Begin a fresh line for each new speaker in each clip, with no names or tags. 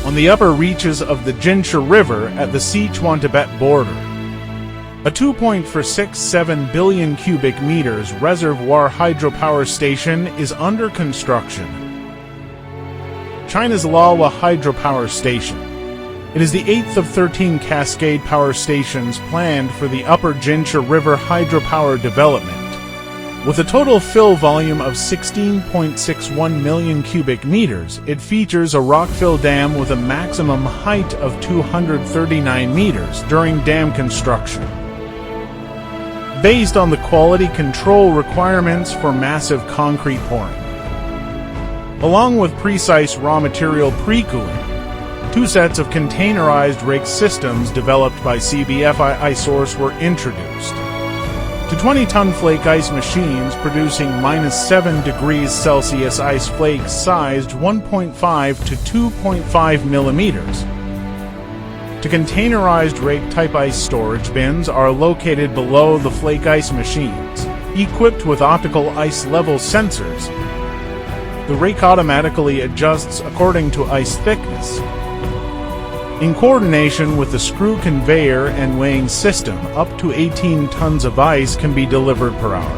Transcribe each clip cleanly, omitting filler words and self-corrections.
on the upper reaches of the Jinsha River at the Sichuan-Tibet border. A 2.467 billion cubic meters reservoir hydropower station is under construction. China's Laowa Hydropower Station. It is the 8th of 13 cascade power stations planned for the upper Jinsha River hydropower development. With a total fill volume of 16.61 million cubic meters, it features a rock-fill dam with a maximum height of 239 meters during dam construction. Based on the quality control requirements for massive concrete pouring, along with precise raw material pre-cooling, 2 sets of containerized rake systems developed by CBFI iSource were introduced. To 20-ton flake ice machines producing -7 degrees Celsius ice flakes sized 1.5 to 2.5 millimeters. To containerized rake-type ice storage bins are located below the flake ice machines, equipped with optical ice level sensors. The rake automatically adjusts according to ice thickness. In coordination with the screw conveyor and weighing system, up to 18 tons of ice can be delivered per hour.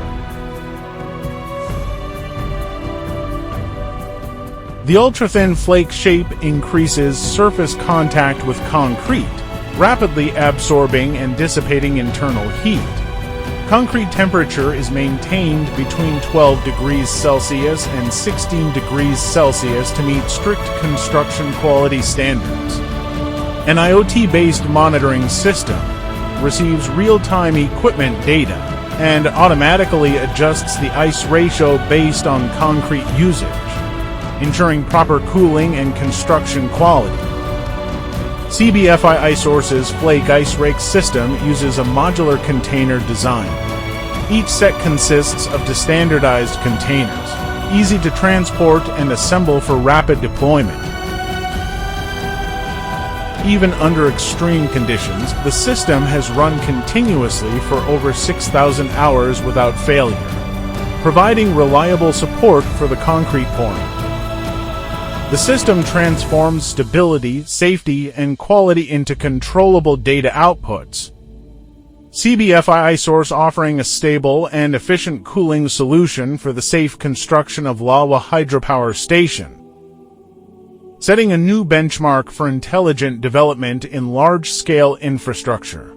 The ultra-thin flake shape increases surface contact with concrete, rapidly absorbing and dissipating internal heat. Concrete temperature is maintained between 12 degrees Celsius and 16 degrees Celsius to meet strict construction quality standards. An IoT-based monitoring system receives real-time equipment data and automatically adjusts the ice ratio based on concrete usage, ensuring proper cooling and construction quality. CBFI iSource's Flake Ice Rake system uses a modular container design. Each set consists of standardized containers, easy to transport and assemble for rapid deployment. Even under extreme conditions, the system has run continuously for over 6,000 hours without failure, providing reliable support for the concrete pouring. The system transforms stability, safety, and quality into controllable data outputs. CBFI iSource offering a stable and efficient cooling solution for the safe construction of Laowa Hydropower Station, setting a new benchmark for intelligent development in large-scale infrastructure.